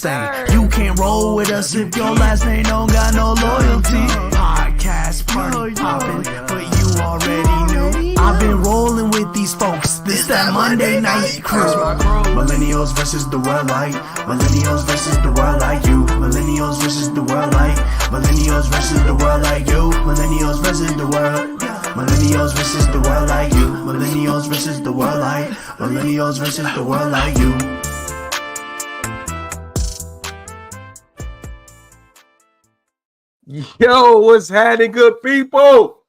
say you can't roll with us if your last name don't got no loyalty. Podcast party poppin', but you already knew. I've been rolling with these folks. This that Monday night crew. Millennials versus the world like. Millennials versus the world like you. Millennials versus the world like. Millennials versus the world like you. Millennials versus the world. Millennials versus the world like you. Millennials versus the world like. Millennials versus the world like you. Yo, what's happening, good people?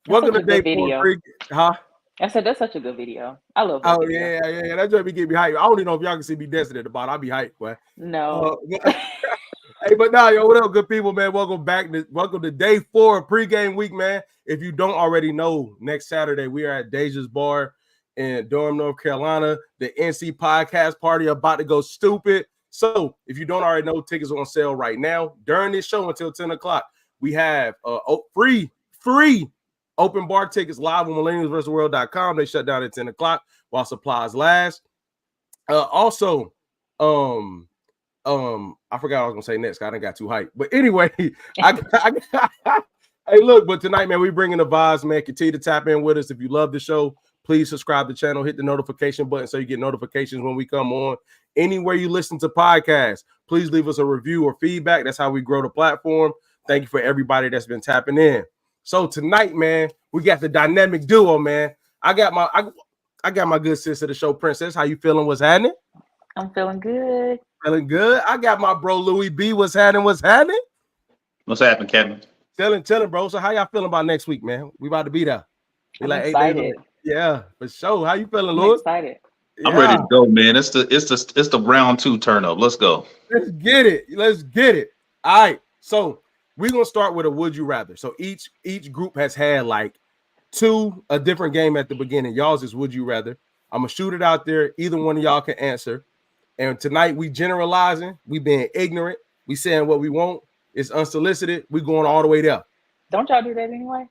Welcome to Day 4. Huh? I said that's such a good video. I love that. Oh video. yeah. That just be getting me hyped. I don't even know if y'all can see me dancing at the bottom. I'll be hyped, boy. No. Hey, but now, yo, what up, good people, man? Welcome back. Welcome to Day 4 of pregame week, man. If you don't already know, next Saturday we are at Deja's Bar in Durham, North Carolina. The NC podcast party about to go stupid. So if you don't already know, tickets are on sale right now. During this show until 10 o'clock, we have free open bar tickets live on millennialsversusworld.com. They shut down at 10 o'clock while supplies last. Also, I forgot what I was gonna say next. I didn't got too hyped. But anyway, hey, look, but tonight, man, we bringing the vibes, man. Continue to tap in with us. If you love the show, please subscribe to the channel, hit the notification button so you get notifications when we come on. Anywhere you listen to podcasts, please leave us a review or feedback. That's how we grow the platform. Thank you for everybody that's been tapping in. So tonight, man, we got the dynamic duo, man. I got my good sister, the show Princess. How you feeling? What's happening? I'm feeling good. Feeling good. I got my bro Louis B. What's happening? What's happening? What's happening, Kevin? Chilling, bro. So how y'all feeling about next week, man? We about to be there. I'm excited. Yeah, for sure. How you feeling, Louis? Excited. Yeah. I'm ready to go, man. It's the round 2 turn up. Let's go. Let's get it. All right. So we're gonna start with a would you rather. So each group has had like a different game at the beginning. Y'all's is would you rather. I'm gonna shoot it out there. Either one of y'all can answer. And tonight we generalizing, we being ignorant, we saying what we want. It's unsolicited. We going all the way there. Don't y'all do that anyway?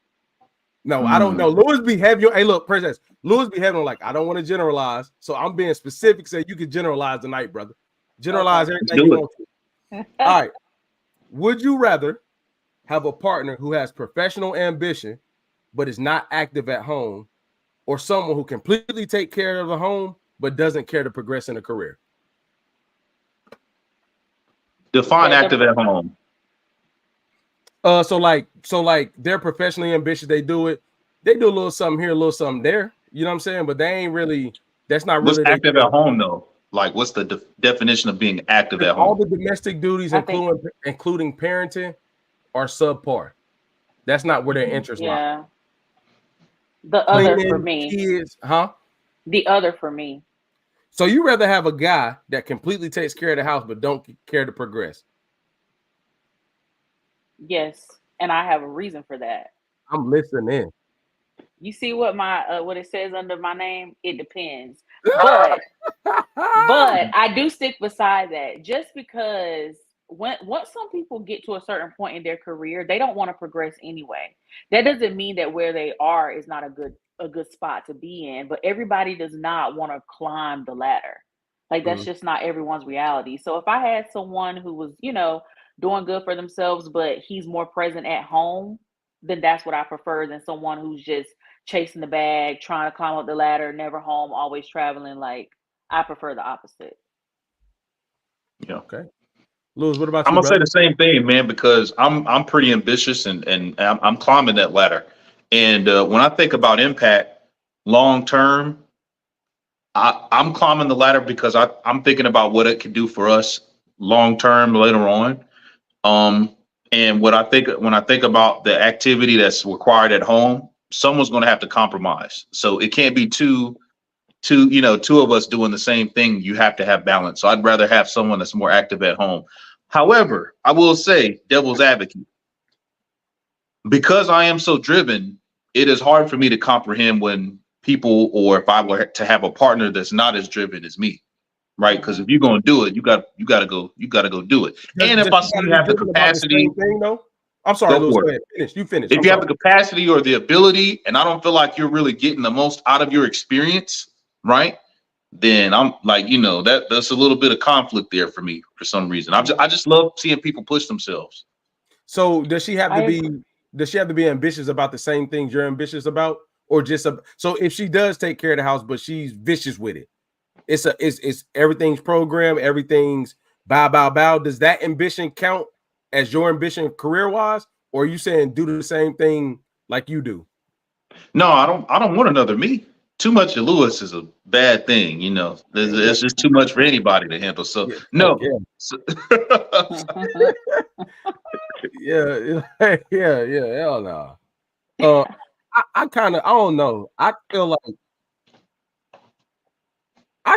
No, I don't know. Louis be having hey, look, Princess. Louis be having like I don't want to generalize, so I'm being specific. Say you can generalize tonight, brother. Generalize everything you want to. All right. Would you rather have a partner who has professional ambition but is not active at home, or someone who completely take care of the home but doesn't care to progress in a career? Define active at home. So like they're professionally ambitious. They do a little something here, a little something there. You know what I'm saying? But they ain't really. That's not really. What's active at home though? Like, what's the definition of being active at home? All the domestic duties, including parenting, are subpar. That's not where their interests lie. Yeah. The other for me. Kids, huh? The other for me. So you rather have a guy that completely takes care of the house but don't care to progress? Yes, and I have a reason for that. I'm listening. You see what my what it says under my name? It depends. But I do stick beside that just because once some people get to a certain point in their career, they don't want to progress anyway. That doesn't mean that where they are is not a good spot to be in, but everybody does not want to climb the ladder. Like that's just not everyone's reality. So if I had someone who was, doing good for themselves, but he's more present at home, then that's what I prefer than someone who's just chasing the bag, trying to climb up the ladder, never home, always traveling. Like I prefer the opposite. Yeah. Okay. Louis, what about you? I'm gonna say the same thing, man, because I'm pretty ambitious and I'm climbing that ladder. And when I think about impact long term, I'm climbing the ladder because I'm thinking about what it could do for us long term later on. And when I think about the activity that's required at home, someone's going to have to compromise. So it can't be two of us doing the same thing. You have to have balance. So I'd rather have someone that's more active at home. However, I will say, devil's advocate, because I am so driven, it is hard for me to comprehend when people, or if I were to have a partner that's not as driven as me. Right, because if you're gonna do it, you gotta go do it. And if I see you have the capacity, I'm sorry, Louis, finish. You finish. If you have the capacity or the ability, and I don't feel like you're really getting the most out of your experience, right? then I'm like, that's a little bit of conflict there for me for some reason. I just love seeing people push themselves. So does she have to I be? Does she have to be ambitious about the same things you're ambitious about, or just so if she does take care of the house, but she's vicious with it, it's everything's programmed, everything's bow. Does that ambition count as your ambition career wise, or are you saying do the same thing like you do? No, I don't want another me. Too much of Lewis is a bad thing, There's just too much for anybody to handle. So Yeah, no. yeah, So- yeah, yeah. Hell no. I kind of I don't know. I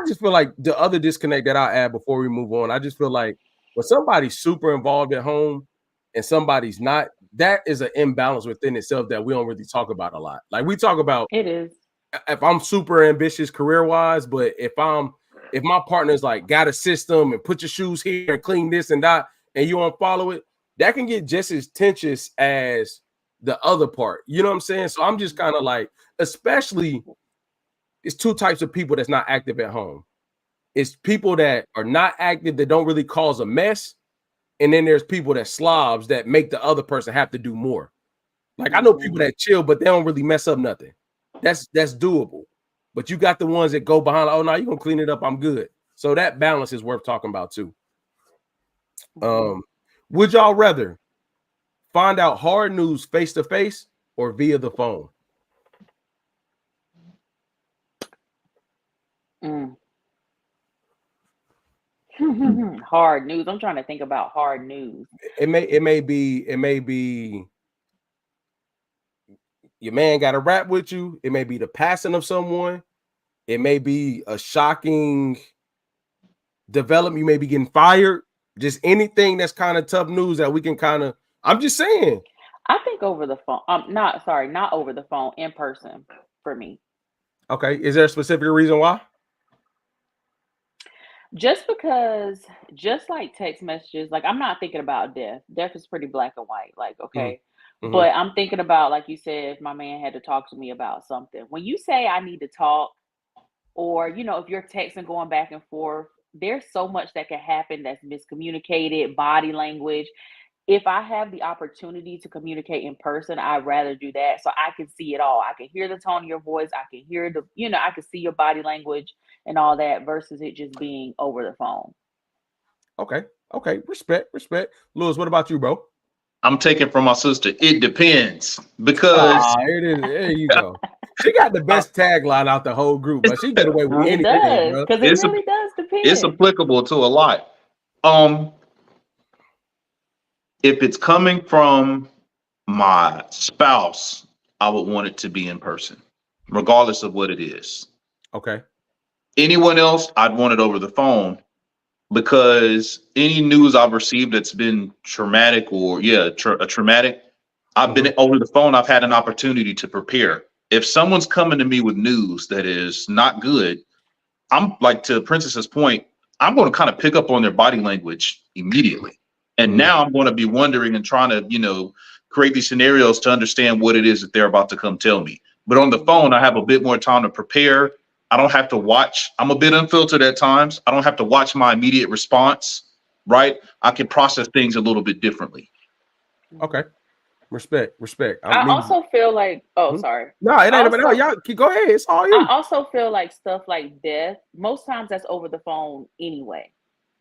just feel like the other disconnect that I add before we move on. I just feel like when somebody's super involved at home and somebody's not, that is an imbalance within itself that we don't really talk about a lot. Like we talk about it is. if I'm super ambitious career wise, but if my partner's like got a system and put your shoes here and clean this and that, and you don't follow it, that can get just as tenuous as the other part. You know what I'm saying? So I'm just kind of like, especially it's two types of people that's not active at home. It's people that are not active that don't really cause a mess, and then there's people that slobs that make the other person have to do more. Like I know people that chill, but they don't really mess up nothing. That's doable. But you got the ones that go behind, oh no, you're gonna clean it up, I'm good. So that balance is worth talking about too. Would y'all rather find out hard news face to face or via the phone? Hard news. I'm trying to think about hard news. It may be your man got a rap with you. It may be the passing of someone. It may be a shocking development. You may be getting fired. Just anything that's kind of tough news that we can kind of. I'm just saying. I think over the phone. Not over the phone. In person for me. Okay. Is there a specific reason why? Just because, just like text messages, like I'm not thinking about death. Death is pretty black and white. Like, okay. But I'm thinking about, like you said, if my man had to talk to me about something. When you say I need to talk, or if you're texting going back and forth, there's so much that can happen that's miscommunicated, body language. If I have the opportunity to communicate in person, I'd rather do that. So I can see it all. I can hear the tone of your voice. I can hear I can see your body language and all that versus it just being over the phone. Okay. Respect. Lewis, what about you, bro? I'm taking from my sister. It depends because it is. There you go. She got the best tagline out the whole group, but she get away with anything. It does, because it really does depend. It's applicable to a lot. If it's coming from my spouse, I would want it to be in person, regardless of what it is. Okay. Anyone else, I'd want it over the phone because any news I've received that's been traumatic or traumatic, I've been over the phone. I've had an opportunity to prepare. If someone's coming to me with news that is not good, I'm like, to Princess's point, I'm going to kind of pick up on their body language immediately. And now I'm going to be wondering and trying to, create these scenarios to understand what it is that they're about to come tell me. But on the phone, I have a bit more time to prepare. I don't have to watch. I'm a bit unfiltered at times. I don't have to watch my immediate response, right? I can process things a little bit differently. Okay. Respect. I also feel like, sorry. No, it ain't. No, y'all go ahead. It's all you. I also feel like stuff like death, most times that's over the phone anyway.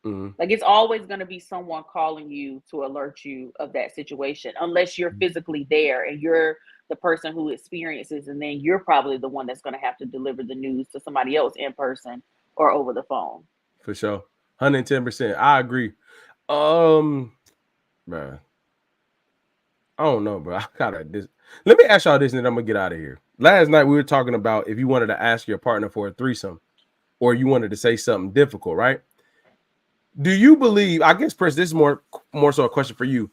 Like it's always going to be someone calling you to alert you of that situation, unless you're physically there and you're the person who experiences, and then you're probably the one that's going to have to deliver the news to somebody else in person or over the phone. For sure. 110%. I agree. Man. I don't know, bro. Let me ask y'all this, and then I'm gonna get out of here. Last night we were talking about if you wanted to ask your partner for a threesome, or you wanted to say something difficult, right? Do you believe? I guess, Prince, this is more so a question for you.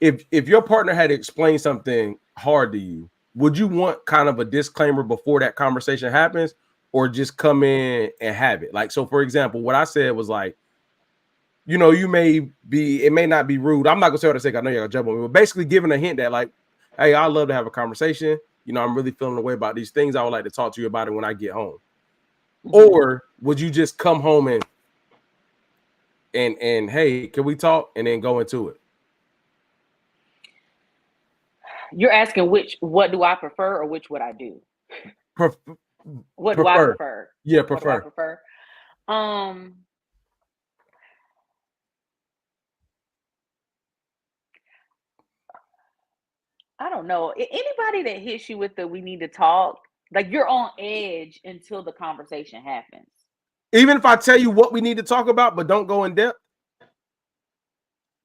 If your partner had to explain something hard to you, would you want kind of a disclaimer before that conversation happens, or just come in and have it? Like, so for example, what I said was like, it may not be rude. I'm not gonna say what I say. I know you're gonna jump on me, but basically giving a hint that like, hey, I'd love to have a conversation. I'm really feeling the way about these things. I would like to talk to you about it when I get home. Or would you just come home and hey, can we talk and then go into it? You're asking what do I prefer or which would I do? What do I Prefer. prefer? Yeah, What do I prefer. prefer? I don't know. Anybody that hits you with the we need to talk, like you're on edge until the conversation happens. Even if I tell you what we need to talk about, but don't go in depth.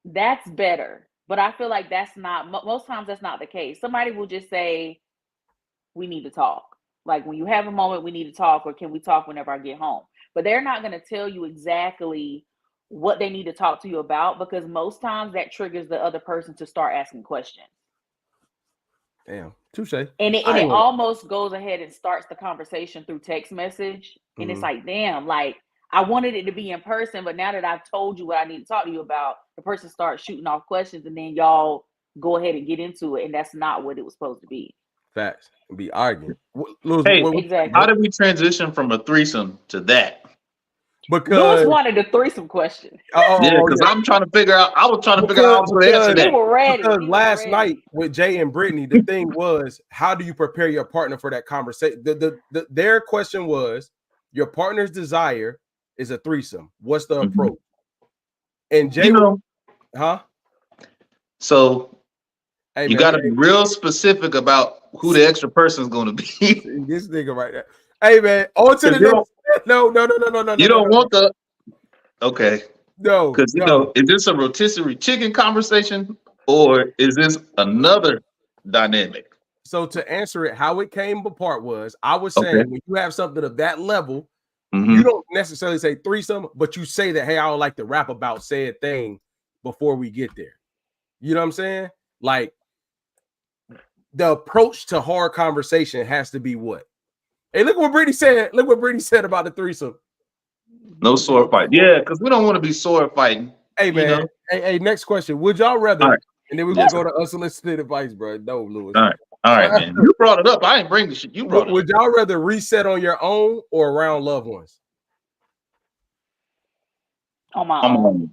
That's better. But I feel like that's not, most times that's not the case. Somebody will just say, we need to talk. Like when you have a moment, we need to talk, or can we talk whenever I get home? But they're not going to tell you exactly what they need to talk to you about, because most times that triggers the other person to start asking questions. Damn, touche. And it almost goes ahead and starts the conversation through text message. And it's like, damn, like I wanted it to be in person, but now that I've told you what I need to talk to you about, the person starts shooting off questions, and then y'all go ahead and get into it. And that's not what it was supposed to be. Facts. Be arguing. Hey, exactly. How did we transition from a threesome to that? Because Lewis wanted a threesome question. Because I'm trying to figure out. I was trying to figure out how I was going to answer that. He was ready. Because last night with Jay and Brittany, the thing was, how do you prepare your partner for that conversation? Their question was, your partner's desire is a threesome. What's the approach? And Jay, So you got to be real specific about who the extra person is going to be. This nigga right there. Hey man, on to the next. No. You don't want the. Okay. No. Because is this a rotisserie chicken conversation, or is this another dynamic? So to answer it, how it came apart was, I was saying when you have something of that level, you don't necessarily say threesome, but you say that, hey, I would like to rap about said thing before we get there. You know what I'm saying? Like the approach to hard conversation has to be what? Hey, look what Brittany said. Look what Brittany said about the threesome. No sword fight. Yeah, because we don't want to be sword fighting. Hey, man. Hey, next question. Would y'all rather? And then we're going to go to unsolicited advice, bro. No, Lewis. All right, man. You brought it up. I didn't bring the shit. You brought it up. Would y'all rather reset on your own or around loved ones? On my own.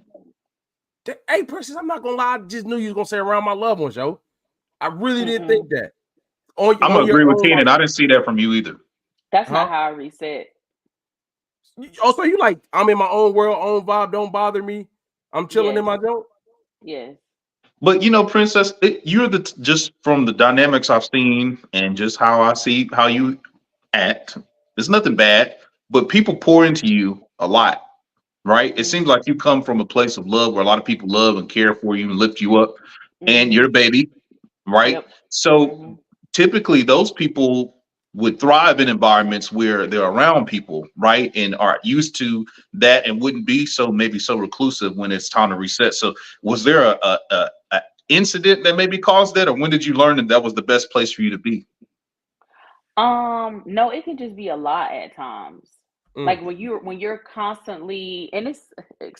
Hey, Princess, I'm not going to lie. I just knew you was going to say around my loved ones, yo. I really didn't think that. I'm going to agree with Keenan. I didn't see that from you either. That's not how I reset. Also, you like, I'm in my own world, own vibe, don't bother me. I'm chilling in my joint. Yes. But Princess, you're just from the dynamics I've seen and just how I see how you act. There's nothing bad, but people pour into you a lot, right? It seems like you come from a place of love where a lot of people love and care for you and lift you up, and you're the baby, right? Yep. So typically those people would thrive in environments where they're around people, right? And are used to that and wouldn't be so reclusive when it's time to reset. So was there a incident that maybe caused that, or when did you learn that was the best place for you to be? No, it can just be a lot at times. Like when you're constantly, and it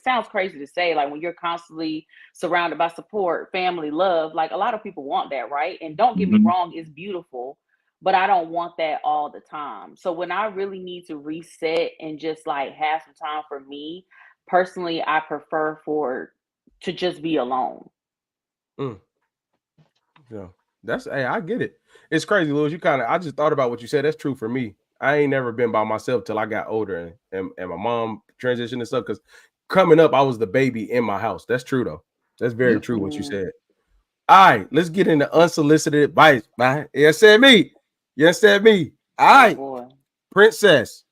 sounds crazy to say, like when you're constantly surrounded by support, family, love, like a lot of people want that, right? And don't get me wrong, it's beautiful, but I don't want that all the time. So when I really need to reset and just like have some time for me personally, I prefer to just be alone. Yeah, I get it. It's crazy, Louis. I just thought about what you said. That's true for me. I ain't never been by myself till I got older and my mom transitioned and stuff. Because coming up, I was the baby in my house. That's true though. That's very true what you said. All right, let's get into unsolicited advice, man. You understand me? You understand me? All right, Princess,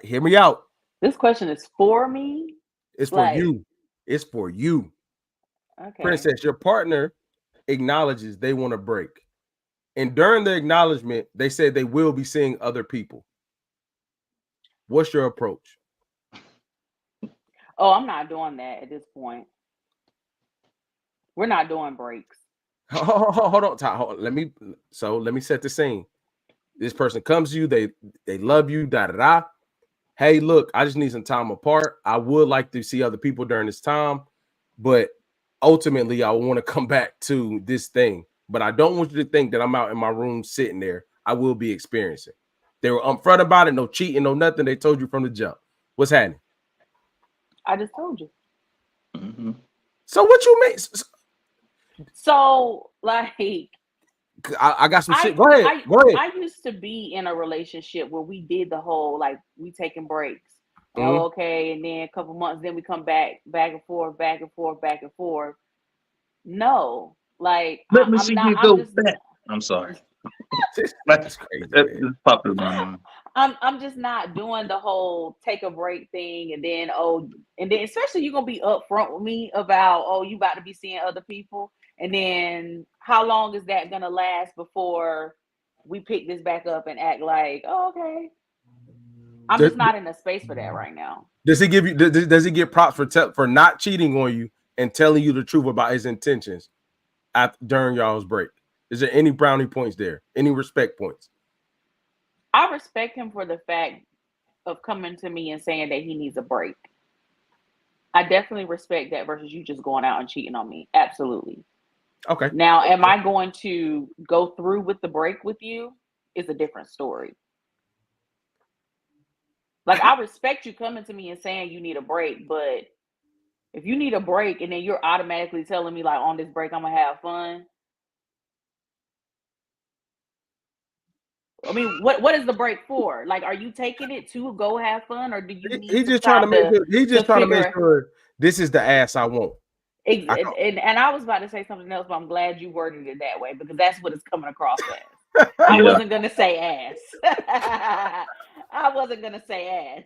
hear me out. This question is for me. It's for you. It's for you. Okay. Princess, your partner acknowledges they want to break. And during the acknowledgement, they said they will be seeing other people. What's your approach? Oh, I'm not doing that at this point. We're not doing breaks. Hold on, Ty. Let me set the scene. This person comes to you, they love you, da-da-da. Hey, look, I just need some time apart. I would like to see other people during this time, but ultimately I want to come back to this thing. But I don't want you to think that I'm out in my room sitting there. I will be experiencing. They were upfront about it, no cheating, no nothing. They told you from the jump. What's happening? I just told you. Mm-hmm. So what you mean? So like I got some shit. Go ahead. I used to be in a relationship where we did the whole like we taking breaks. Mm-hmm. Oh, okay, and then a couple months, then we come back and forth, back and forth, back and forth. No, like Let me I'm see not. you I'm go just. back. I'm sorry. That's crazy. That Man. just popped in my mind. I'm just not doing the whole take a break thing, and then especially you're gonna be upfront with me about you about to be seeing other people, and then how long is that gonna last before we pick this back up and act like okay? I'm just not in a space for that right now. Does he give you? Does he get props for not cheating on you and telling you the truth about his intentions during y'all's break? Is there any brownie points there? Any respect points? I respect him for the fact of coming to me and saying that he needs a break. I definitely respect that versus you just going out and cheating on me. Absolutely. Okay. Now, am I going to go through with the break with you? Is a different story. Like, I respect you coming to me and saying you need a break, but if you need a break and then you're automatically telling me, like, on this break, I'm going to have fun. I mean, what is the break for? Like, are you taking it to go have fun, or do you need He's some just trying to time make sure. He's just trying to make figure? sure this is the ass I want. And I was about to say something else, but I'm glad you worded it that way because that's what it's coming across as. I wasn't gonna say ass. I wasn't gonna say ass.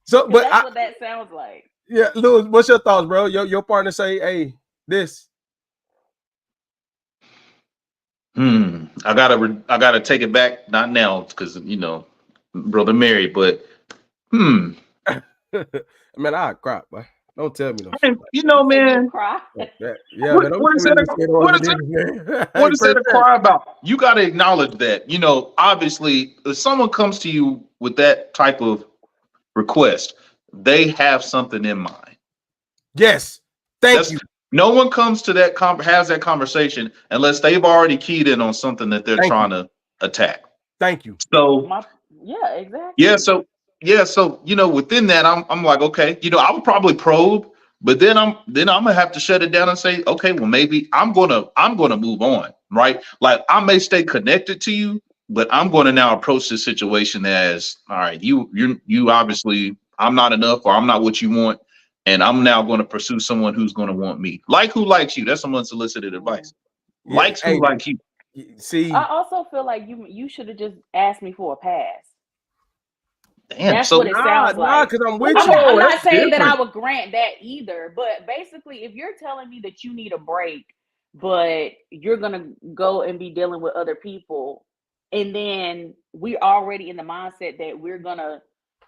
So, but that's what that sounds like. Yeah, Louis, what's your thoughts, bro? Your partner say, "Hey, this." I gotta take it back. Not now, because brother married, but Man, I cry, but don't tell me no shit. Man. Cry. Yeah, man. What is that a cry about? You got to acknowledge that. Obviously, if someone comes to you with that type of request, they have something in mind. Yes, thank you. No one comes to that has that conversation unless they've already keyed in on something that they're trying to attack. Thank you. So yeah, exactly. Yeah, so within that, I'm like, okay, I would probably probe, but then I'm gonna have to shut it down and say, okay, well maybe I'm gonna move on, right? Like I may stay connected to you, but I'm gonna now approach this situation as, all right, you obviously I'm not enough or I'm not what you want. And I'm now going to pursue someone who's going to want me. Like who likes you? That's some unsolicited advice. Likes who likes you. See, I also feel like you should have just asked me for a pass. Damn, that's what it sounds like. Because I'm with you. I'm not saying that I would grant that either, but basically, if you're telling me that you need a break, but you're gonna go and be dealing with other people, and then we're already in the mindset that we're gonna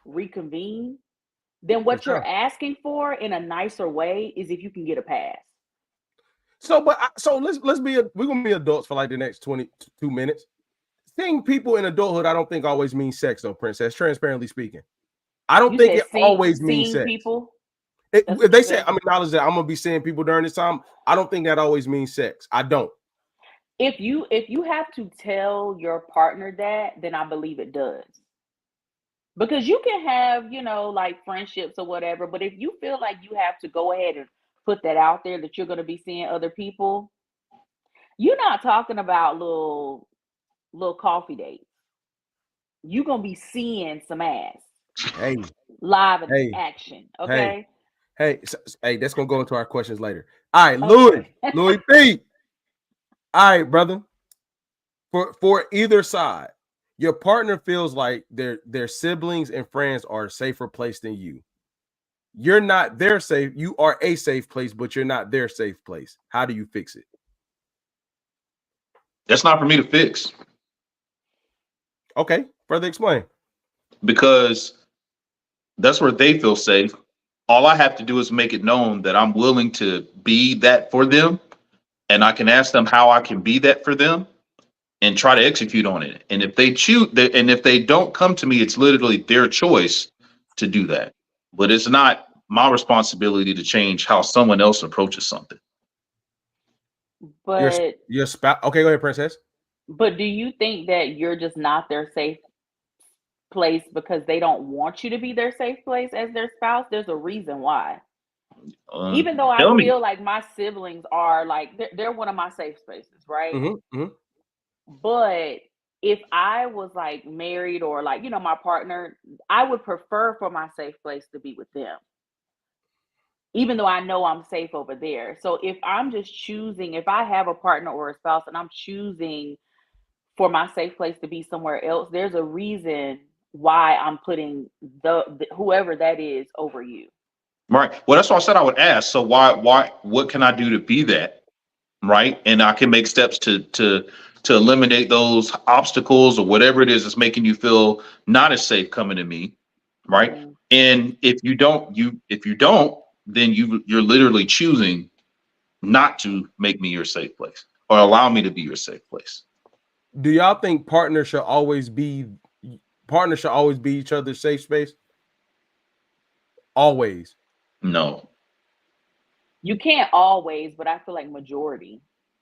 reconvene, then what you're asking for in a nicer way is if you can get a pass. So let's be we're gonna be adults for like the next 22 minutes. Seeing people in adulthood, I don't think always means sex, though, Princess. Transparently speaking, I don't think it always means sex. People. If they say I'm acknowledging that I'm gonna be seeing people during this time, I don't think that always means sex. I don't. If you have to tell your partner that, then I believe it does. Because you can have, like friendships or whatever, but if you feel like you have to go ahead and put that out there that you're going to be seeing other people, you're not talking about little coffee dates. You're going to be seeing some ass. Hey. Live in action. Okay. Hey, that's going to go into our questions later. All right, Louis P. All right, brother. For either side, your partner feels like their siblings and friends are a safer place than you. You're not their safe. You are a safe place, but you're not their safe place. How do you fix it? That's not for me to fix. Okay, further explain. Because that's where they feel safe. All I have to do is make it known that I'm willing to be that for them, and I can ask them how I can be that for them and try to execute on it. And if they choose, and if they don't come to me, it's literally their choice to do that. But it's not my responsibility to change how someone else approaches something. But your spouse. Okay, go ahead, Princess. But do you think that you're just not their safe place because they don't want you to be their safe place as their spouse? There's a reason why. Even though I Tell me. feel like my siblings are like they're one of my safe spaces, right? Mm-hmm. But if I was like married or like, my partner, I would prefer for my safe place to be with them, even though I know I'm safe over there. So if I'm just choosing, if I have a partner or a spouse and I'm choosing for my safe place to be somewhere else, there's a reason why I'm putting the whoever that is over you. Right. Well, that's why I said I would ask. So what can I do to be that? Right. And I can make steps to eliminate those obstacles or whatever it is that's making you feel not as safe coming to me. Right. Mhm. And if you don't, then you're literally choosing not to make me your safe place or allow me to be your safe place. Do y'all think partners should always be each other's safe space? Always. No. You can't always, but I feel like majority.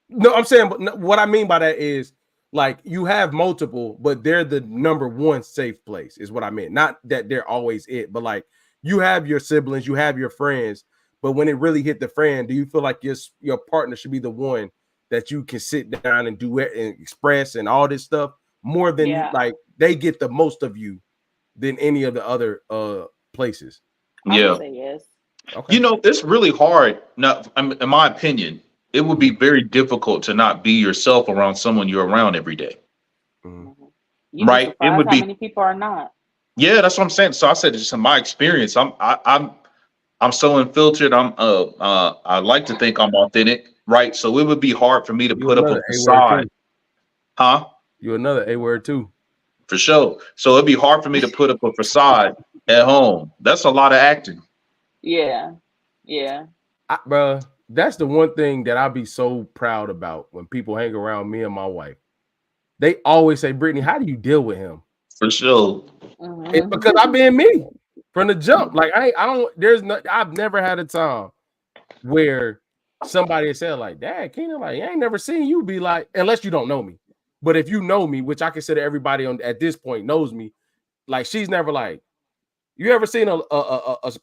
No, I'm saying, but what I mean by that is like you have multiple, but they're the number one safe place, is what I meant. Not that they're always it, but like you have your siblings, you have your friends, but when it really hit the fan, do you feel like your partner should be the one that you can sit down and do it and express and all this stuff more than you, Yeah, like they get the most of you than any of the other places? I would Yeah. say yes. Okay. It's really hard. Not, in my opinion, it would be Mhm. very difficult to not be yourself around someone you're around every day. Mhm. Mhm. You'd be Right? It surprised would how be. many people are not. Yeah, that's what I'm saying. So I said, just in my experience, I'm so unfiltered. I like to think I'm authentic, right? So it would be hard for me to You put up a another A word facade, too. huh? You another A word too. For sure. So it'd be hard for me to put up a facade at home. That's a lot of acting. Yeah, yeah. Bruh, that's the one thing that I'll be so proud about when people hang around me and my wife. They always say, Brittany, how do you deal with him? For sure. It's Mhm. because I've been me from the jump. Like I've never had a time where somebody has said like, Dad, Keenan, like, I ain't never seen you be like, unless you don't know me. But if you know me, which I consider everybody on at this point knows me, like she's never like, you ever seen a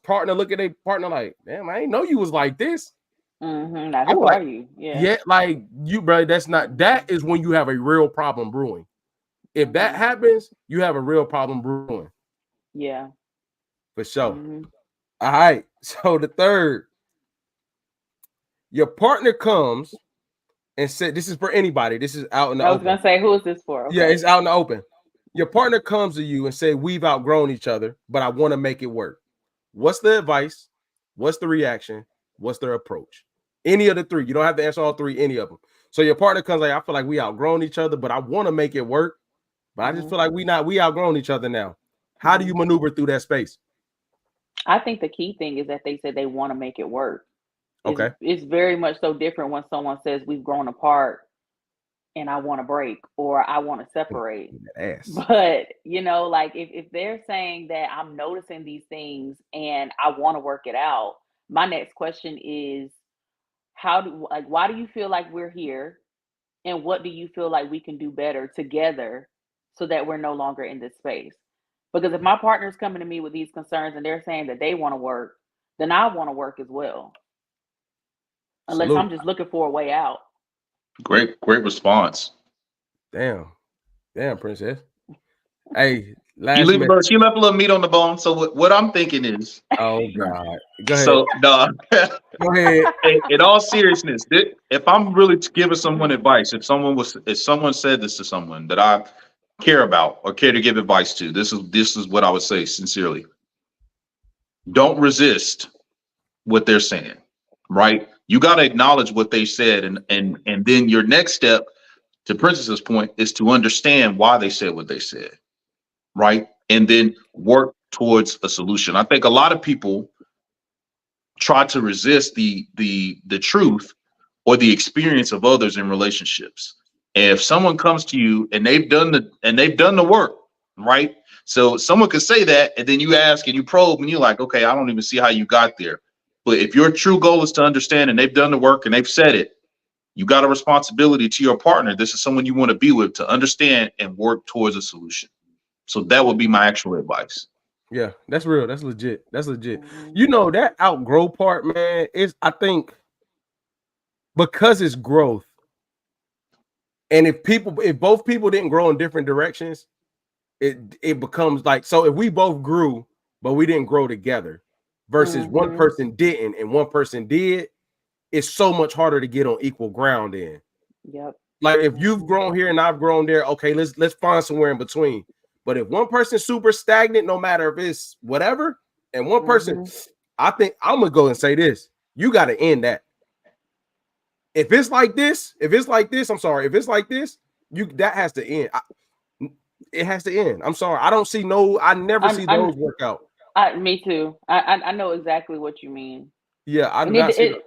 partner look at a partner like, damn, I ain't know you was like this. Now, I'm who like, are you? Yeah. yeah, like you, bro. That is when you have a real problem brewing. If that Mhm. happens, you have a real problem brewing Yeah. for sure. Mhm. All right. So the third, your partner comes and said, this is for anybody. This is out in the I was open. gonna say, who is this for? Yeah, Okay. it's out in the open. Your partner comes to you and say, we've outgrown each other, but I want to make it work. What's the advice? What's the reaction? What's their approach? Any of the three. You don't have to answer all three, any of them. So your partner comes like, I feel like we outgrown each other, but I want to make it work. But I just Mhm. feel like we outgrown each other now. How do you Mhm. maneuver through that space? I think the key thing is that they said they want to make it work. It's Okay. it's very much so different when someone says we've grown apart and I want to break or I want to separate. Ass. But like if they're saying that I'm noticing these things and I want to work it out, my next question is why do you feel like we're here? And what do you feel like we can do better together so that we're no longer in this space? Because if my partner's coming to me with these concerns and they're saying that they want to work, then I want to work as well. Unless Salute. I'm just looking for a way out. Great response. Damn. Damn, princess. Hey, You last leave message. she left a little meat on the bone. So what I'm thinking is, Oh God. Go ahead. so no, Go ahead. in all seriousness, if I'm really giving someone advice, if someone said this to someone that I care about or care to give advice to, this is what I would say sincerely. Don't resist what they're saying, right? You got to acknowledge what they said, and then your next step, to Princess's point, is to understand why they said what they said, right? And then work towards a solution. I think a lot of people try to resist the truth or the experience of others in relationships. And if someone comes to you and they've done the work, right? So someone could say that, and then you ask and you probe, and you're like, okay, I don't even see how you got there. But if your true goal is to understand, and they've done the work and they've said it, you got a responsibility to your partner. This is someone you want to be with, to understand and work towards a solution. So that would be my actual advice. Yeah, that's real. That's legit. That's legit. Mhm. You know, that outgrow part, man, is, I think, because it's growth. And if both people didn't grow in different directions, it becomes like, so if we both grew, but we didn't grow together, versus one Mhm. person didn't and one person did, it's so much harder to get on equal ground in. Yep. Like if you've Mhm. grown here and I've grown there, okay, let's find somewhere in between. But if one person's super stagnant, no matter if it's whatever, and one person, Mhm. I think I'm gonna go and say this: you got to end that. If it's like this, I'm sorry. If it's like this, that has to end. It has to end. I'm sorry. I never see those work out. Me too. I know exactly what you mean. Yeah, I do And not see that.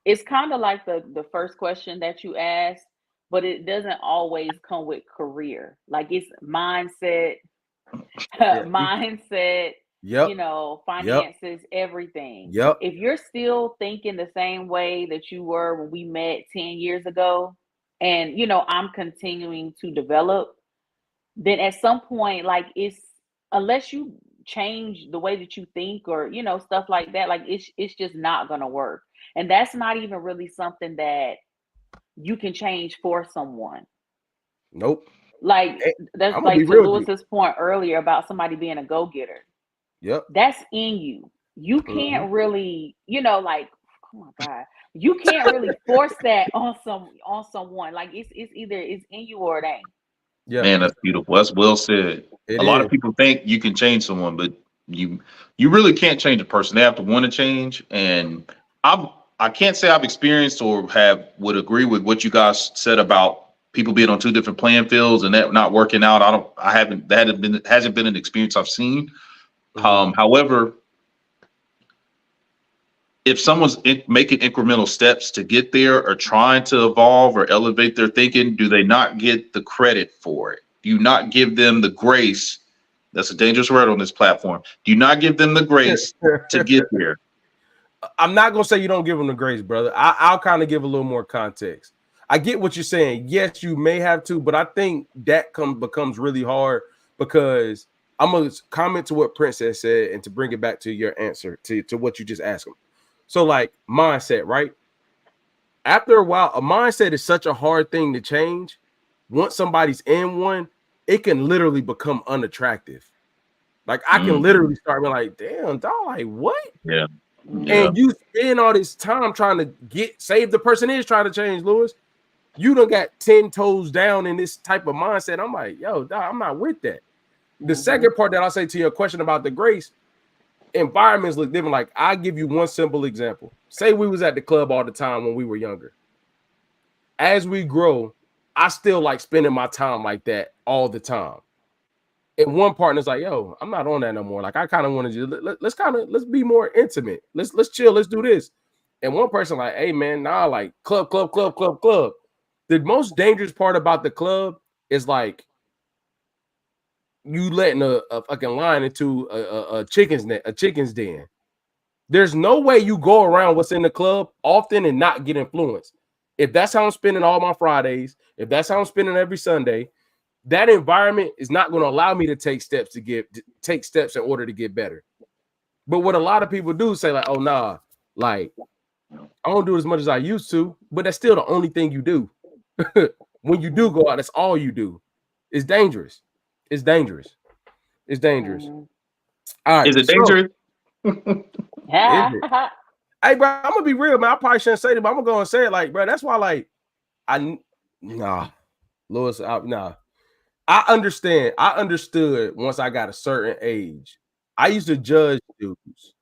it's kind of like the first question that you asked, but it doesn't always come with career. Like it's mindset, Yeah. mindset, Yep. Yep. finances, everything. Yep. If you're still thinking the same way that you were when we met 10 years ago, and I'm continuing to develop, then at some point, like it's unless you change the way that you think or stuff like that, like it's just not gonna work. And that's not even really something that you can change for someone. Nope. Like Hey, that's I'm gonna be like to real with you. Lewis's point earlier about somebody being a go-getter. Yep. That's in you. You Mhm. can't really, like, oh my God, you can't really force that on someone. Like it's either it's in you or it ain't. Yeah. Man, that's beautiful. That's well said. It A lot of is. people think you can change someone, but you you really can't change a person. They have to want to change. And I can't say I've experienced or would agree with what you guys said about people being on two different playing fields and that not working out. I haven't that hasn't been an experience I've seen. Mhm. However, if someone's making incremental steps to get there or trying to evolve or elevate their thinking, do they not get the credit for it? Do you not give them the grace? That's a dangerous word on this platform. Do you not give them the grace to get there? I'm not gonna say you don't give them the grace, brother. I'll kind of give a little more context. I get what you're saying. Yes, you may have to, but I think that becomes really hard because I'm gonna comment to what Princess said and to bring it back to your answer to what you just asked him. So, like mindset, right? After a while, a mindset is such a hard thing to change. Once somebody's in one, it can literally become unattractive. Like I can Mm, literally start being like, damn, dog, like what? yeah, yeah. Mhm. And you spend all this time trying to save the person is trying to change, Lewis. You done got 10 toes down in this type of mindset. I'm like, yo, dog, I'm not with that. The Mhm. second part that I'll say to your question about the grace, environments look different. Like I give you one simple example. Say we was at the club all the time when we were younger. As we grow, I still like spending my time like that all the time. And one partner's like, yo, I'm not on that no more. Like I kind of want to let's be more intimate. Let's chill. Let's do this. And one person like, hey man, nah, like club, club, club, club, club. The most dangerous part about the club is like you letting a fucking line into a chicken's net, a chicken's den. There's no way you go around what's in the club often and not get influenced. If that's how I'm spending all my Fridays, if that's how I'm spending every Sunday, that environment is not going to allow me to take steps in order to get better. But what a lot of people do is say, like, oh nah, like I don't do as much as I used to, but that's still the only thing you do. When you do go out, that's all you do. It's dangerous. It's dangerous. It's dangerous. Mhm. All right, Is it so dangerous? is it? Hey, bro, I'm gonna be real, man. I probably shouldn't say it, but I'm gonna go and say it. Like, bro, that's why, like, nah, Lewis, nah. I understand. I understood once I got a certain age. I used to judge dudes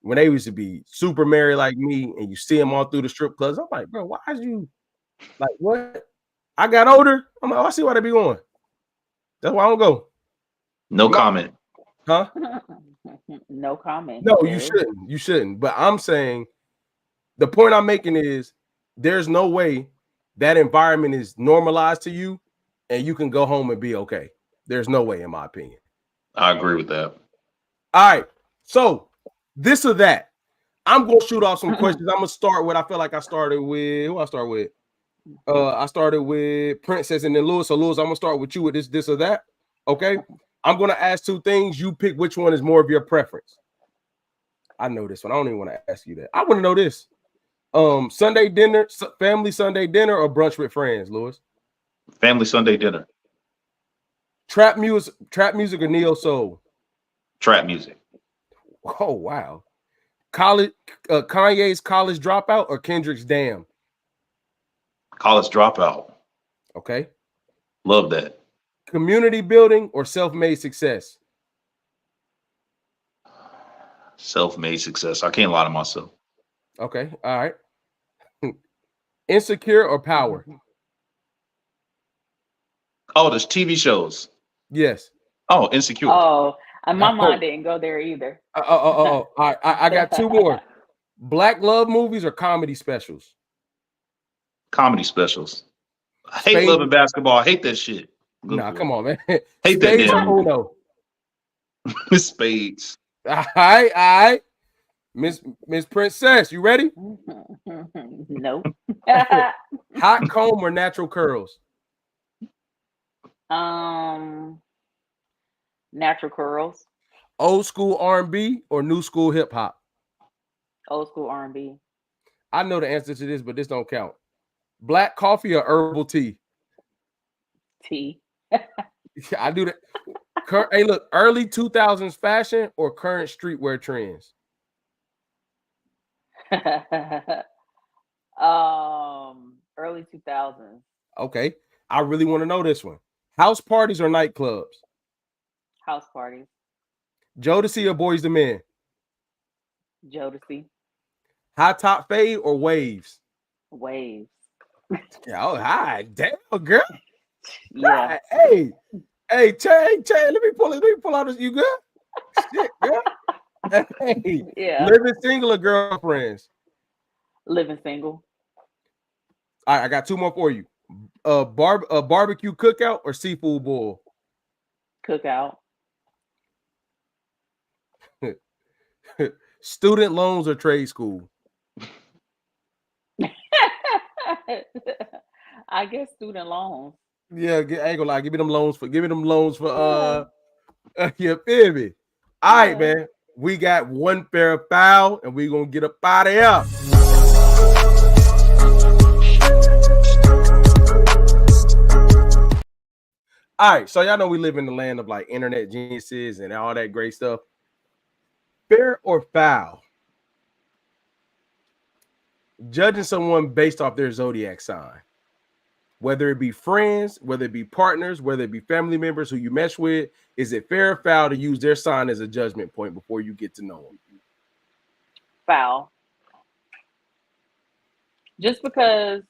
when they used to be super married like me, and you see them all through the strip clubs. I'm like, bro, why is you like what? I got older. I'm like, oh, I see why they be going. That's why I don't go. No My, comment. huh? No comment, he No, you says. shouldn't. You shouldn't. But I'm saying the point I'm making is there's no way that environment is normalized to you, and you can go home and be okay. There's no way, in my opinion. I agree with that. All right. So this or that. I'm gonna shoot off some questions. I'm gonna start with. I feel like I started with who I start with. I started with Princess and then Lewis. So Lewis, I'm gonna start with you with this or that. Okay. I'm gonna ask two things. You pick which one is more of your preference. I know this one. I don't even want to ask you that. I want to know this. Sunday dinner, family Sunday dinner, or brunch with friends, Lewis? Family Sunday dinner. Trap music, or neo soul? Trap music. Oh wow. Kanye's College Dropout or Kendrick's Damn? College Dropout. Okay. Love that. Community building or self-made success? Self-made success. I can't lie to myself. Okay. All right. Insecure or Power? Oh, there's TV shows. Yes. Oh, Insecure. Oh, and my mind didn't go there either. All right. I got two more. Black love movies or comedy specials? Comedy specials. I hate loving basketball. I hate that shit. Nah, come on, man. Hate that damn movie. Oh no. Spades. All right. Miss Princess, you ready? No. Hot comb or natural curls? Natural curls. Old school R&B or new school hip hop? Old school R&B. I know the answer to this, but this don't count. Black coffee or herbal tea? Tea. I do that. Hey, look, early 2000s fashion or current streetwear trends? Early 2000s. Okay. I really want to know this one. House parties or nightclubs? House parties. Jodeci or Boys to Men? Jodeci. High top fade or waves? Waves. Oh, hi. Damn, girl. Yeah. Hey, Che, let me pull out this. You good? Shit, girl. Hey, Yeah. Living single or girlfriends? Living single. All right, I got two more for you. Barbecue cookout or seafood boil? Cookout. Student loans or trade school? I guess student loans. Yeah, I ain't gonna lie. Give me them loans for you feel me? All right, man. We got one fair of foul, and we're gonna get up out of here. All right, so y'all know we live in the land of like internet geniuses and all that great stuff. Fair or foul? Judging someone based off their zodiac sign, whether it be friends, whether it be partners, whether it be family members who you mesh with, is it fair or foul to use their sign as a judgment point before you get to know them? Foul. Just because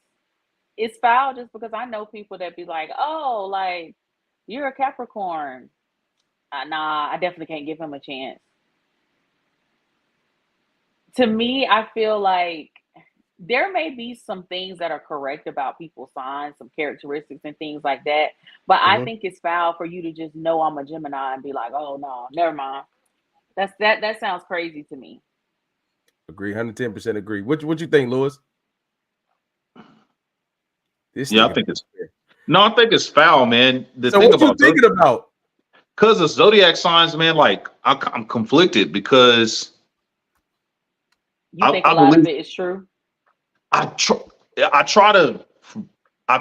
it's foul, just because I know people that be like, oh, like, you're a Capricorn. Nah, I definitely can't give him a chance. To me, I feel like there may be some things that are correct about people's signs, some characteristics and things like that. But I think it's foul for you to just know I'm a Gemini and be like, oh no, never mind. That sounds crazy to me. Agree, 110% agree. What you think, Lewis? I think it's fair. No, I think it's foul, man. So what you thinking about? Because the zodiac signs, man, like I'm conflicted because you think a lot of it is true. I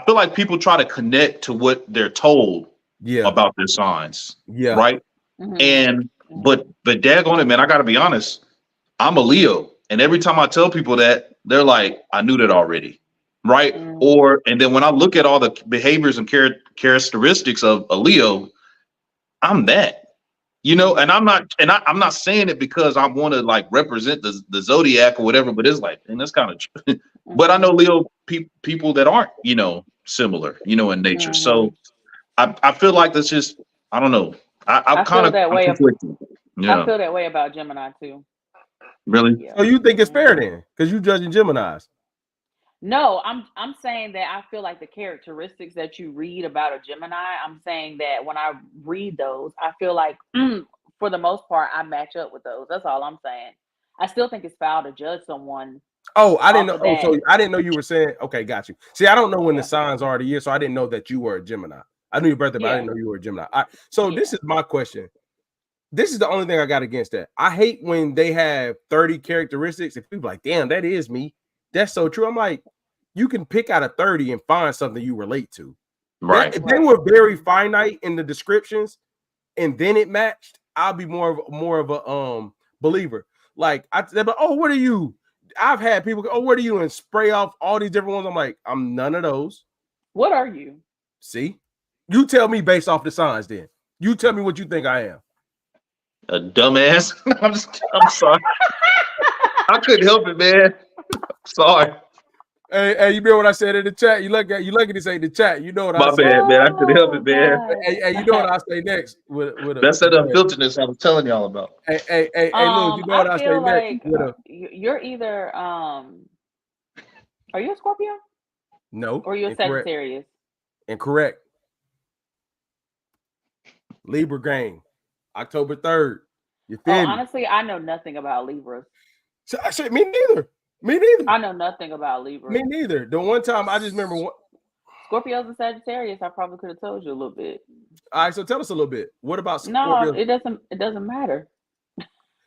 feel like people try to connect to what they're told about their signs. Yeah. Right. Mm-hmm. And but daggone it, man, I gotta be honest. I'm a Leo. And every time I tell people that, they're like, I knew that already. Right. Mm-hmm. And then when I look at all the behaviors and characteristics of a Leo, I'm that. You know, and I'm not saying it because I want to like represent the zodiac or whatever, but it's like, and that's kind of true. But I know Leo people that aren't, you know, similar, you know, in nature. Mm-hmm. So I feel like that's just, I don't know. I kind of that way. I feel that way about Gemini too. Really? Yeah. So you think it's fair then? Because you judging Geminis. No, I'm saying that I feel like the characteristics that you read about a Gemini, I'm saying that when I read those, I feel like for the most part, I match up with those. That's all I'm saying. I still think it's foul to judge someone. Oh, I didn't know. Off of Oh, so that. I didn't know you were saying. Okay, got you. See, I don't know when the Yeah. signs are of the year, so I didn't know that you were a Gemini. I knew your birthday, but I Yeah. didn't know you were a Gemini. So Yeah. this is my question. This is the only thing I got against that. I hate when they have 30 characteristics and people like, damn, that is me. That's so true. I'm like, you can pick out of 30 and find something you relate to. Right. If they were very finite in the descriptions and then it matched, I'll be more of a believer. Like they're like, oh, what are you? I've had people go, oh, what are you? And spray off all these different ones. I'm like, I'm none of those. What are you? See, you tell me based off the signs. Then you tell me what you think I am. A dumbass. I'm sorry. I couldn't help it, man. Sorry. Hey, you know what I said in the chat? You lucky to say the chat. You know what I My said. bad, man. I couldn't help it, man. Hey, you know what I say next? That's that unfilteredness I was telling y'all about. Hey, look, you know what I say feel next? like you're either are you a Scorpio? No. Or you're a Sagittarius? Incorrect. Libra game, October 3rd. You feel me? Honestly, I know nothing about Libras. So I said, me neither. I know nothing about Libras. Me neither. The one time I just remember one. Scorpios and Sagittarius, I probably could have told you a little bit. All right, so tell us a little bit. What about Scorpios? No, it doesn't matter.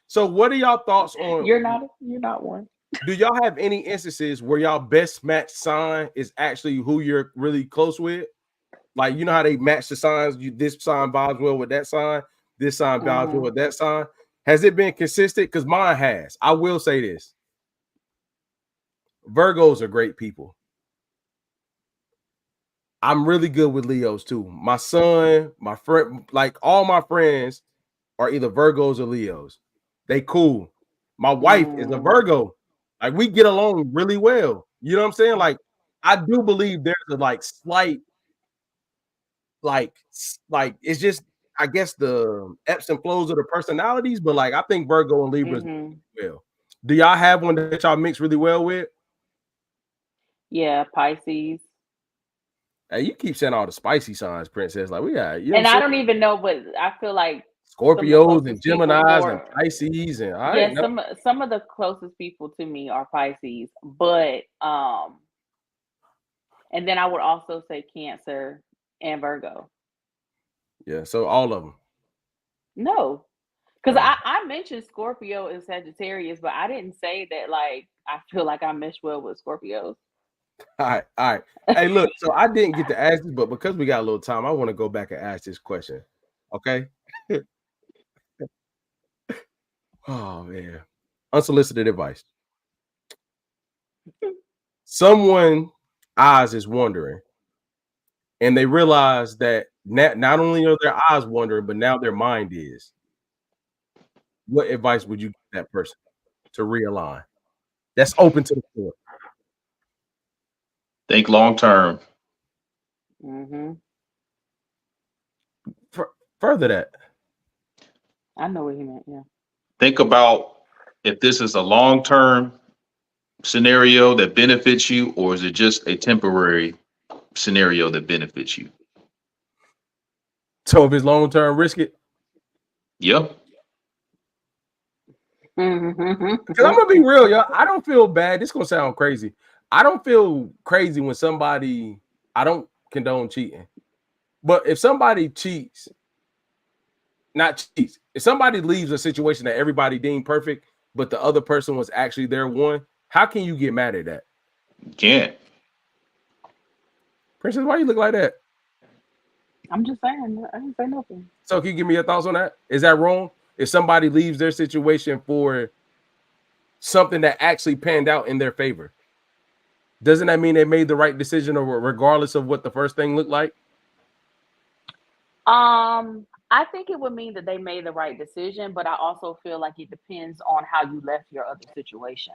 So what are y'all thoughts on? You're not one. Do y'all have any instances where y'all best match sign is actually who you're really close with? Like, you know how they match the signs? This sign vibes well with that sign. This sign vibes well with that sign. Has it been consistent? Because mine has. I will say this. Virgos are great people. I'm really good with Leos too. My son, my friend, like all my friends are either Virgos or Leos. They cool. My wife is a Virgo. Like we get along really well. You know what I'm saying? Like I do believe there's a like slight, like it's just I guess the ebbs and flows of the personalities, but like I think Virgo and Libra well. Do y'all have one that y'all mix really well with? Yeah, Pisces. Hey, you keep saying all the spicy signs, Princess. Like we got, you know, and I don't even know, but I feel like Scorpios and Geminis and Pisces and some of the closest people to me are Pisces, but and then I would also say Cancer and Virgo. Yeah, so all of them. No, because I mentioned Scorpio and Sagittarius, but I didn't say that like I feel like I mesh well with Scorpios. All right. Hey, look, so I didn't get to ask this, but because we got a little time, I want to go back and ask this question. Okay. Oh man. Unsolicited advice. Someone eyes is wandering, and they realize that not only are their eyes wandering, but now their mind is. What advice would you give that person to realign? That's open to the floor. Think long term. Further that. I know what he meant. Yeah. Think about if this is a long term scenario that benefits you, or is it just a temporary scenario that benefits you? So if it's long term, risk it. Yep. Because I'm gonna be real, y'all. I don't feel bad. This is gonna sound crazy. I don't feel crazy when somebody. I don't condone cheating, but if somebody cheats, if somebody leaves a situation that everybody deemed perfect, but the other person was actually their one, how can you get mad at that? You can't. Princess, why you look like that? I'm just saying. I didn't say nothing. So can you give me your thoughts on that? Is that wrong? If somebody leaves their situation for something that actually panned out in their favor, doesn't that mean they made the right decision, or regardless of what the first thing looked like? I think it would mean that they made the right decision, but I also feel like it depends on how you left your other situation.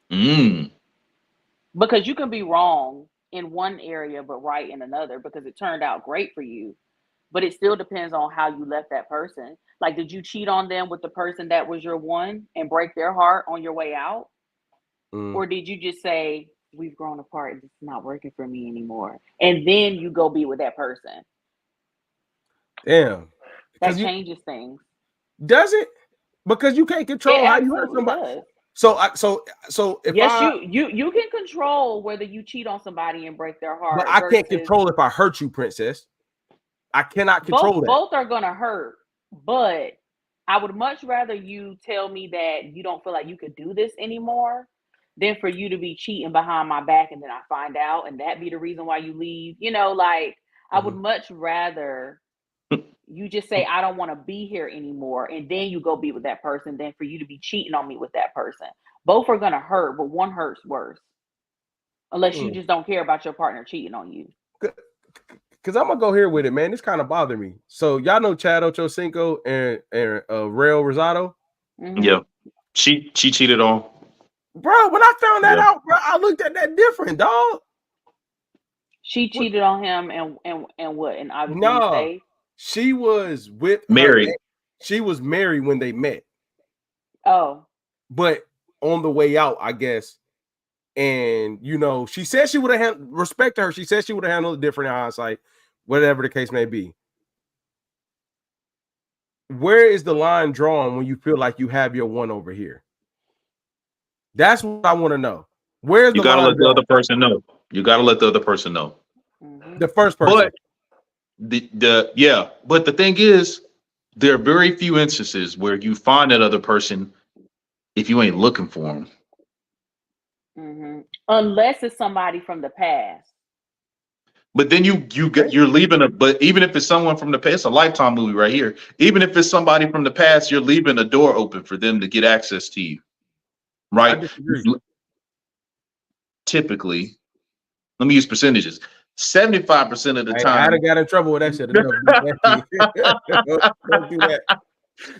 Because you can be wrong in one area, but right in another, because it turned out great for you. But it still depends on how you left that person. Like, did you cheat on them with the person that was your one and break their heart on your way out? Or did you just say, we've grown apart and it's not working for me anymore? And then you go be with that person. Damn. That changes things. Does it? Because you can't control how you hurt somebody. Does. So if yes, you can control whether you cheat on somebody and break their heart. but I can't control if I hurt you, princess. I cannot control that. Both are gonna hurt, but I would much rather you tell me that you don't feel like you could do this anymore than for you to be cheating behind my back and then I find out and that be the reason why you leave. You know, like I would much rather you just say I don't want to be here anymore and then you go be with that person than for you to be cheating on me with that person. Both are gonna hurt, but one hurts worse. Unless you just don't care about your partner cheating on you. Because I'm gonna go here with it, man. This kind of bothered me. So y'all know Chad Ochocinco and Rael Rosado? Yeah. She cheated on. Bro, when I found that out, bro, I looked at that different, dog. She cheated on him and what? And obviously no, she was with married. She was married when they met. Oh. But on the way out, I guess. And you know, she said she would have respect to her. She said she would have handled it different in hindsight, whatever the case may be. Where is the line drawn when you feel like you have your one over here? That's what I want to know. Where's you gotta let the other person know. You gotta let the other person know. The first person. But but the thing is, there are very few instances where you find that other person if you ain't looking for them. Unless it's somebody from the past. But then you're leaving but even if it's someone from the past, it's a Lifetime movie right here. Even if it's somebody from the past, you're leaving a door open for them to get access to you. Right? Typically, let me use percentages. 75% of the time, I got in trouble with that shit. Don't do that.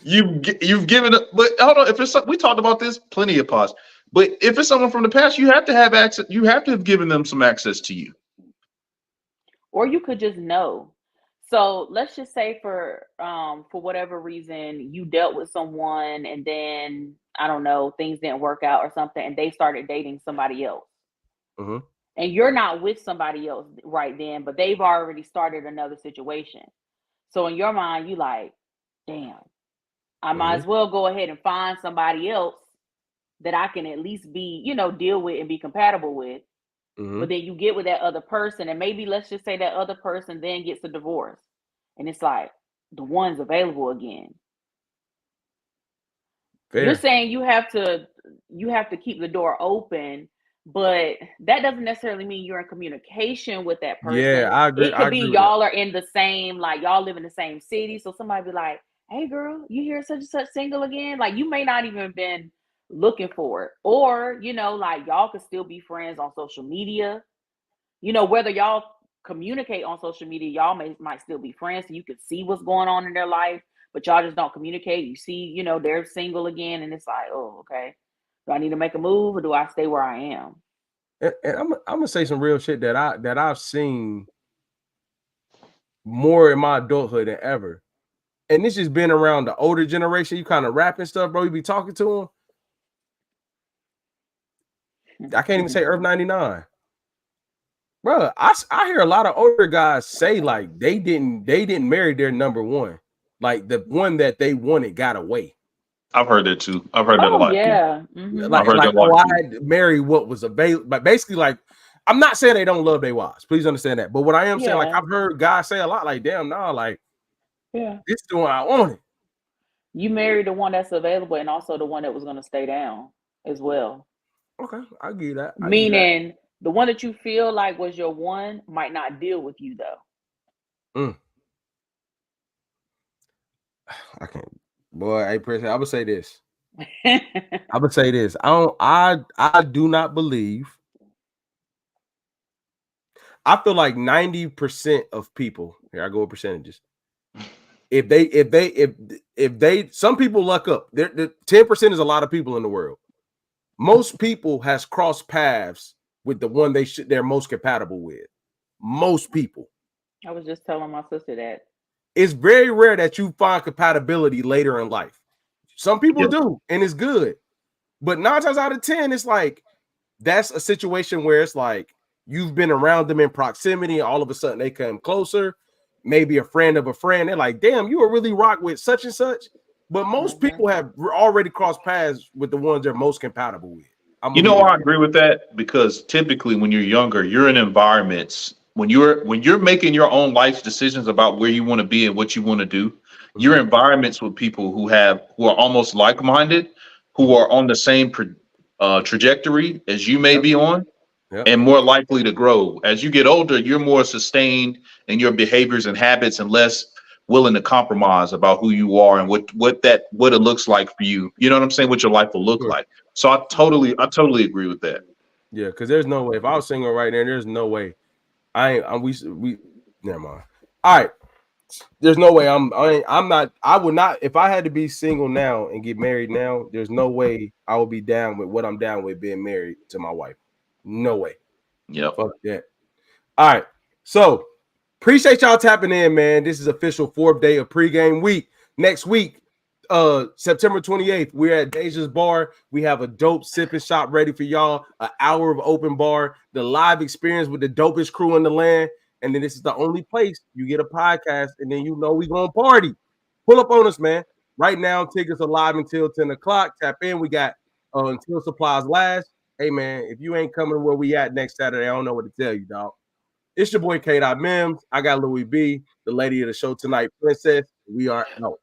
You've given it, but hold on. If it's we talked about this plenty of pods, but if it's someone from the past, you have to have access. You have to have given them some access to you, or you could just know. So let's just say for whatever reason you dealt with someone and then I don't know, things didn't work out or something, and they started dating somebody else. And you're not with somebody else right then, but they've already started another situation. So in your mind, you like, damn, I might as well go ahead and find somebody else that I can at least be, deal with and be compatible with. But then you get with that other person, and maybe let's just say that other person then gets a divorce. And it's like, the one's available again. Fair. You're saying you have to keep the door open, but that doesn't necessarily mean you're in communication with that person. Yeah, I agree. It could be y'all are in the same, like y'all live in the same city. So somebody be like, hey girl, you hear such and such single again? Like you may not even been looking for it. Or, like y'all could still be friends on social media. Whether y'all communicate on social media, y'all might still be friends. So you can see what's going on in their life, but y'all just don't communicate. You see, they're single again, and it's like, oh, okay. Do I need to make a move or do I stay where I am? And I'm gonna say some real shit that I've seen more in my adulthood than ever. And this has been around the older generation. You kind of rapping stuff, bro. You be talking to them. I can't even say Earth 99. Bro, I hear a lot of older guys say like they didn't marry their number one. Like the one that they wanted got away. I've heard that too. I've heard that a lot. Yeah. Like I had to marry what was available. But basically, like, I'm not saying they don't love their wives. Please understand that. But what I am saying, like, I've heard guys say a lot, like, damn, nah, like, this is the one I wanted. You married the one that's available and also the one that was going to stay down as well. Okay, I get that. Meaning the one that you feel like was your one might not deal with you though. I can't. Boy, hey, President, I would say this. I do not believe. I feel like 90% of people, here I go with percentages. If they some people luck up. 10% is a lot of people in the world. Most people has crossed paths with the one they're most compatible with. Most people. I was just telling my sister that. It's very rare that you find compatibility later in life. Some people do, and it's good. But 9 times out of 10, it's like that's a situation where it's like you've been around them in proximity, and all of a sudden they come closer. Maybe a friend of a friend. They're like, damn, you were really rock with such and such. But most people have already crossed paths with the ones they're most compatible with. You know, I agree with that because typically when you're younger, you're in environments when you're making your own life decisions about where you want to be and what you want to do. Your environments with people who are almost like-minded, who are on the same trajectory as you may be on, and more likely to grow. As you get older, you're more sustained in your behaviors and habits and less willing to compromise about who you are and what it looks like for you. You know what I'm saying? What your life will look like. So I totally agree with that. Yeah, because there's no way if I was single right now, there's no way. We never mind. All right. There's no way I would not if I had to be single now and get married now, there's no way I would be down with what I'm down with being married to my wife. No way. Yep. Fuck that. All right. So appreciate y'all tapping in, man. This is official 4th day of pregame week. Next week, September 28th, we're at Deja's Bar. We have a dope sipping shop ready for y'all, an hour of open bar, the live experience with the dopest crew in the land. And then this is the only place you get a podcast, and then we gonna party. Pull up on us, man. Right now, tickets are live until 10 o'clock. Tap in. We got until supplies last. Hey, man, if you ain't coming where we at next Saturday, I don't know what to tell you, dog. It's your boy K. Mims. I got Louis B, the lady of the show tonight, Princess. We are out.